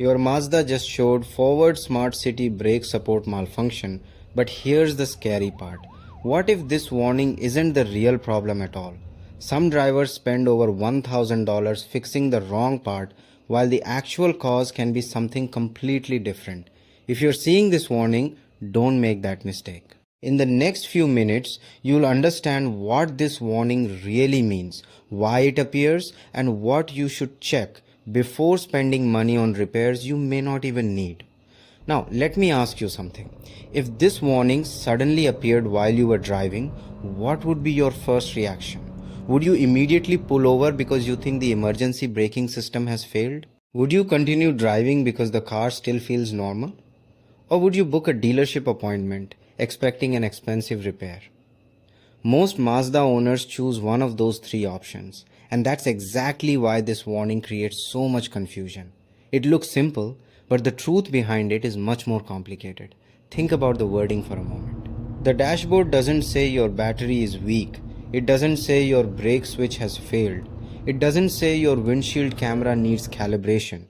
Your Mazda just showed forward smart city brake support malfunction, but here's the scary part. What if this warning isn't the real problem at all? Some drivers spend over $1,000 fixing the wrong part, while the actual cause can be something completely different. If you're seeing this warning, don't make that mistake. In the next few minutes, you'll understand what this warning really means, why it appears, and what you should check before spending money on repairs you may not even need. Now, let me ask you something. If this warning suddenly appeared while you were driving, what would be your first reaction? Would you immediately pull over because you think the emergency braking system has failed? Would you continue driving because the car still feels normal? Or would you book a dealership appointment expecting an expensive repair? Most Mazda owners choose one of those three options, and that's exactly why this warning creates so much confusion. It looks simple, but the truth behind it is much more complicated. Think about the wording for a moment. The dashboard doesn't say your battery is weak. It doesn't say your brake switch has failed. It doesn't say your windshield camera needs calibration.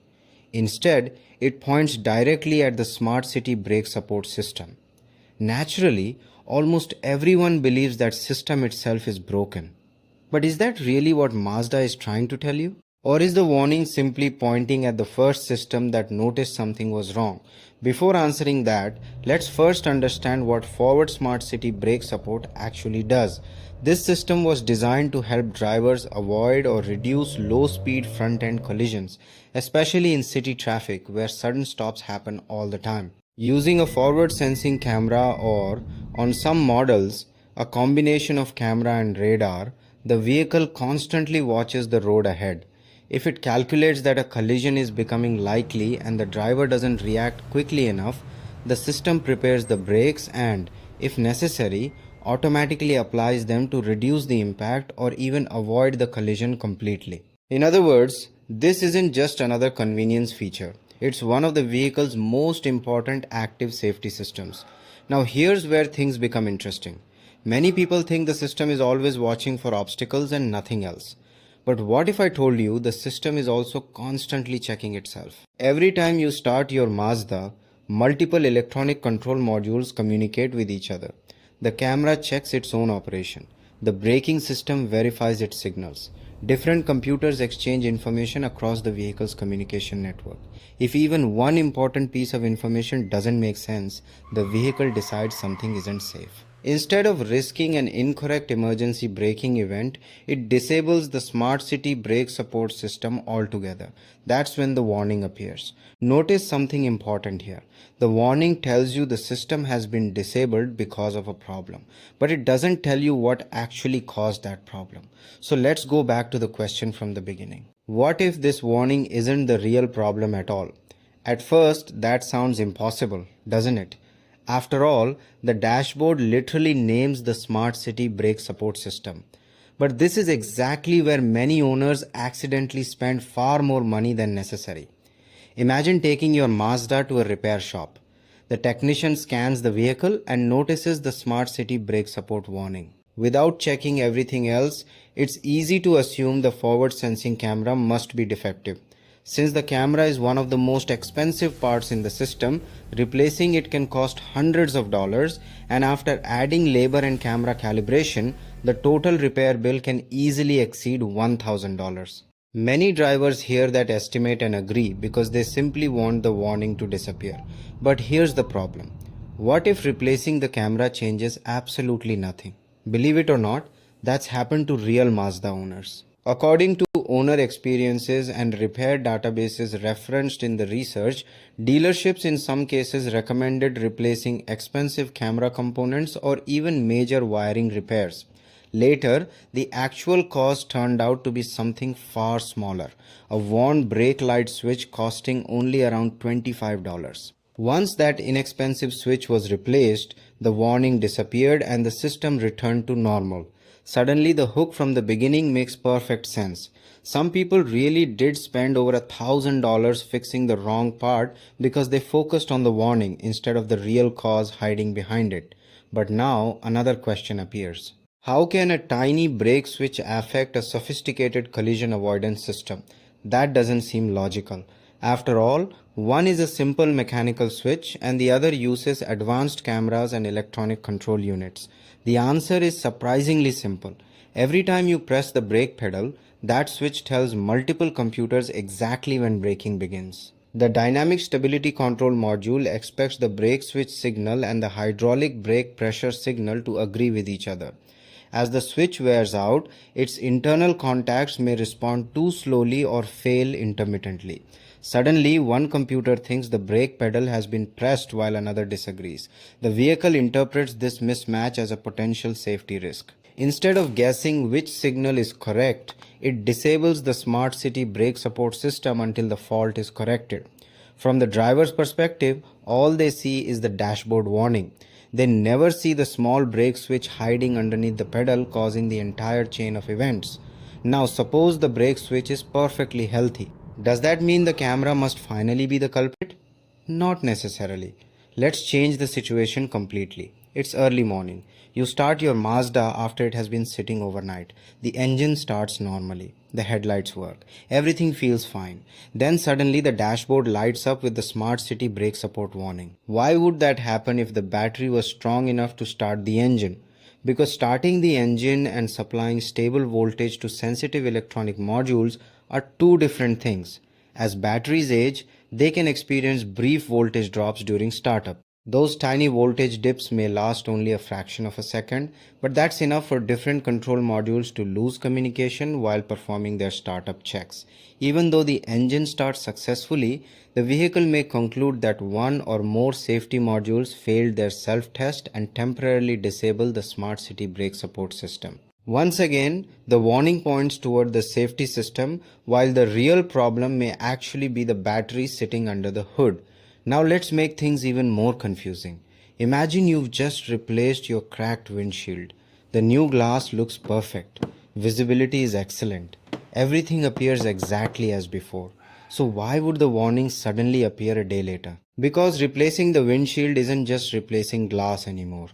Instead, it points directly at the smart city brake support system. Naturally, almost everyone believes that system itself is broken. But is that really what Mazda is trying to tell you? Or is the warning simply pointing at the first system that noticed something was wrong? Before answering that, let's first understand what forward smart city brake support actually does. This system was designed to help drivers avoid or reduce low-speed front-end collisions, especially in city traffic where sudden stops happen all the time. Using a forward-sensing camera or, on some models, a combination of camera and radar, the vehicle constantly watches the road ahead. If it calculates that a collision is becoming likely and the driver doesn't react quickly enough, the system prepares the brakes and, if necessary, automatically applies them to reduce the impact or even avoid the collision completely. In other words, this isn't just another convenience feature. It's one of the vehicle's most important active safety systems. Now here's where things become interesting. Many people think the system is always watching for obstacles and nothing else. But what if I told you the system is also constantly checking itself? Every time you start your Mazda, multiple electronic control modules communicate with each other. The camera checks its own operation. The braking system verifies its signals. Different computers exchange information across the vehicle's communication network. If even one important piece of information doesn't make sense, the vehicle decides something isn't safe. Instead of risking an incorrect emergency braking event, it disables the smart city brake support system altogether. That's when the warning appears. Notice something important here. The warning tells you the system has been disabled because of a problem, but it doesn't tell you what actually caused that problem. So let's go back to the question from the beginning. What if this warning isn't the real problem at all? At first, that sounds impossible, doesn't it? After all, the dashboard literally names the smart city brake support system. But this is exactly where many owners accidentally spend far more money than necessary. Imagine taking your Mazda to a repair shop. The technician scans the vehicle and notices the smart city brake support warning. Without checking everything else, it's easy to assume the forward sensing camera must be defective. Since the camera is one of the most expensive parts in the system, replacing it can cost hundreds of dollars, and after adding labor and camera calibration, the total repair bill can easily exceed $1,000. Many drivers hear that estimate and agree because they simply want the warning to disappear. But here's the problem. What if replacing the camera changes absolutely nothing? Believe it or not, that's happened to real Mazda owners. According to owner experiences and repair databases referenced in the research, dealerships in some cases recommended replacing expensive camera components or even major wiring repairs. Later, the actual cost turned out to be something far smaller, a worn brake light switch costing only around $25. Once that inexpensive switch was replaced, the warning disappeared and the system returned to normal. Suddenly, the hook from the beginning makes perfect sense. Some people really did spend over $1,000 fixing the wrong part because they focused on the warning instead of the real cause hiding behind it. But now, another question appears. How can a tiny brake switch affect a sophisticated collision avoidance system? That doesn't seem logical. After all, One is a simple mechanical switch and the other uses advanced cameras and electronic control units. The answer is surprisingly simple. Every time you press the brake pedal, that switch tells multiple computers exactly when braking begins. The dynamic stability control module expects the brake switch signal and the hydraulic brake pressure signal to agree with each other. As the switch wears out, its internal contacts may respond too slowly or fail intermittently. Suddenly, one computer thinks the brake pedal has been pressed while another disagrees. The vehicle interprets this mismatch as a potential safety risk. Instead of guessing which signal is correct, it disables the smart city brake support system until the fault is corrected. From the driver's perspective, all they see is the dashboard warning. They never see the small brake switch hiding underneath the pedal, causing the entire chain of events. Now, suppose the brake switch is perfectly healthy. Does that mean the camera must finally be the culprit? Not necessarily. Let's change the situation completely. It's early morning. You start your Mazda after it has been sitting overnight. The engine starts normally. The headlights work. Everything feels fine. Then suddenly the dashboard lights up with the Smart City brake support warning. Why would that happen if the battery was strong enough to start the engine? Because starting the engine and supplying stable voltage to sensitive electronic modules are two different things. As batteries age, they can experience brief voltage drops during startup. Those tiny voltage dips may last only a fraction of a second, but that's enough for different control modules to lose communication while performing their startup checks. Even though the engine starts successfully, the vehicle may conclude that one or more safety modules failed their self-test and temporarily disable the smart city brake support system. Once again, the warning points toward the safety system, while the real problem may actually be the battery sitting under the hood. Now let's make things even more confusing. Imagine you've just replaced your cracked windshield. The new glass looks perfect. Visibility is excellent. Everything appears exactly as before. So why would the warning suddenly appear a day later? Because replacing the windshield isn't just replacing glass anymore.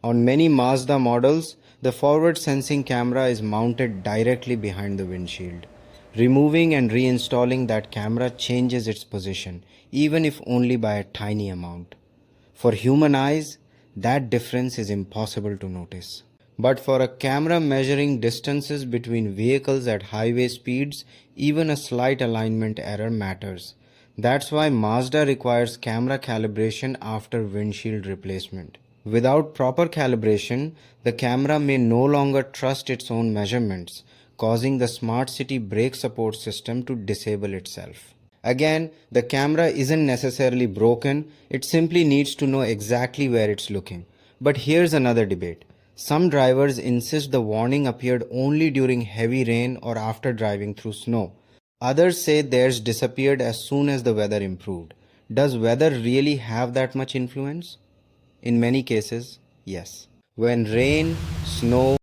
On many Mazda models, the forward sensing camera is mounted directly behind the windshield. Removing and reinstalling that camera changes its position, even if only by a tiny amount. For human eyes, that difference is impossible to notice. But for a camera measuring distances between vehicles at highway speeds, even a slight alignment error matters. That's why Mazda requires camera calibration after windshield replacement. Without proper calibration, the camera may no longer trust its own measurements, causing the smart city brake support system to disable itself. Again, the camera isn't necessarily broken, it simply needs to know exactly where it's looking. But here's another debate. Some drivers insist the warning appeared only during heavy rain or after driving through snow. Others say theirs disappeared as soon as the weather improved. Does weather really have that much influence? In many cases, yes. When rain, snow,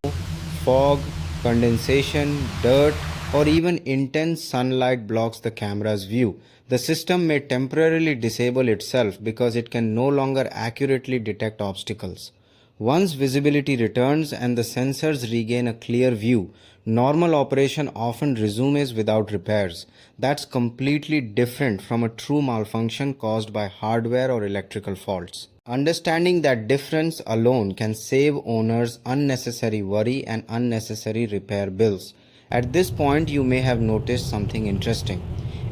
fog, condensation, dirt, or even intense sunlight blocks the camera's view, the system may temporarily disable itself because it can no longer accurately detect obstacles. Once visibility returns and the sensors regain a clear view, normal operation often resumes without repairs. That's completely different from a true malfunction caused by hardware or electrical faults. Understanding that difference alone can save owners unnecessary worry and unnecessary repair bills. At this point, you may have noticed something interesting.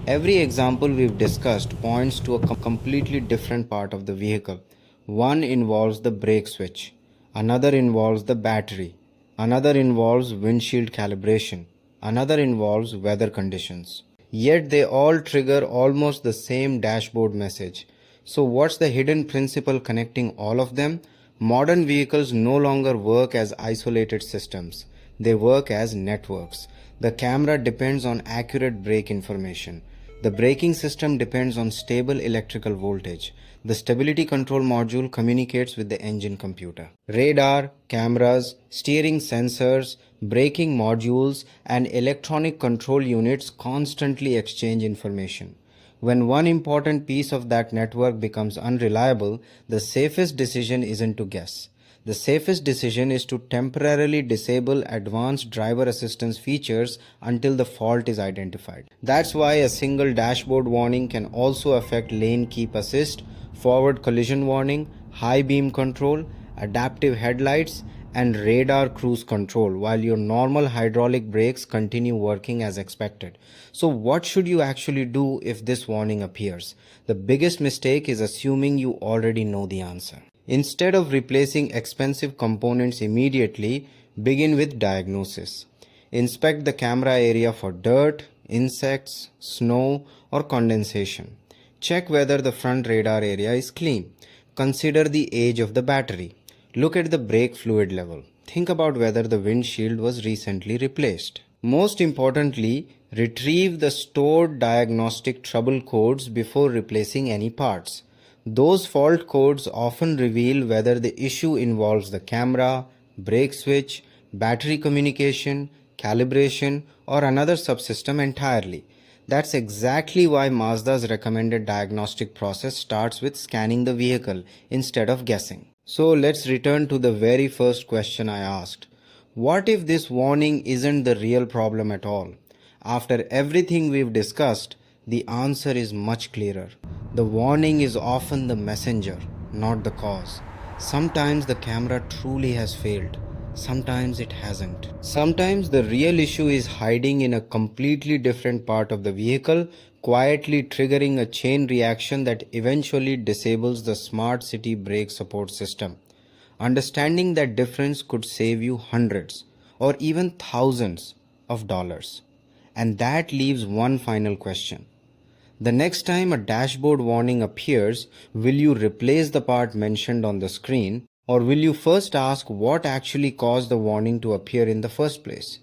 Every example we've discussed points to a completely different part of the vehicle. One involves the brake switch, another involves the battery, another involves windshield calibration, another involves weather conditions. Yet they all trigger almost the same dashboard message. So what's the hidden principle connecting all of them? Modern vehicles no longer work as isolated systems. They work as networks. The camera depends on accurate brake information. The braking system depends on stable electrical voltage. The stability control module communicates with the engine computer. Radar, cameras, steering sensors, braking modules, and electronic control units constantly exchange information. When one important piece of that network becomes unreliable, the safest decision isn't to guess. The safest decision is to temporarily disable advanced driver assistance features until the fault is identified. That's why a single dashboard warning can also affect lane keep assist, forward collision warning, high beam control, adaptive headlights, and radar cruise control, while your normal hydraulic brakes continue working as expected. So what should you actually do if this warning appears? The biggest mistake is assuming you already know the answer. Instead of replacing expensive components immediately, begin with diagnosis. Inspect the camera area for dirt, insects, snow, or condensation. Check whether the front radar area is clean. Consider the age of the battery. Look at the brake fluid level. Think about whether the windshield was recently replaced. Most importantly, retrieve the stored diagnostic trouble codes before replacing any parts. Those fault codes often reveal whether the issue involves the camera, brake switch, battery communication, calibration, or another subsystem entirely. That's exactly why Mazda's recommended diagnostic process starts with scanning the vehicle instead of guessing. So let's return to the very first question I asked. What if this warning isn't the real problem at all? After everything we've discussed, the answer is much clearer. The warning is often the messenger, not the cause. Sometimes the camera truly has failed. Sometimes it hasn't. Sometimes the real issue is hiding in a completely different part of the vehicle, quietly triggering a chain reaction that eventually disables the smart city brake support system. Understanding that difference could save you hundreds or even thousands of dollars. And that leaves one final question. The next time a dashboard warning appears, will you replace the part mentioned on the screen, or will you first ask what actually caused the warning to appear in the first place?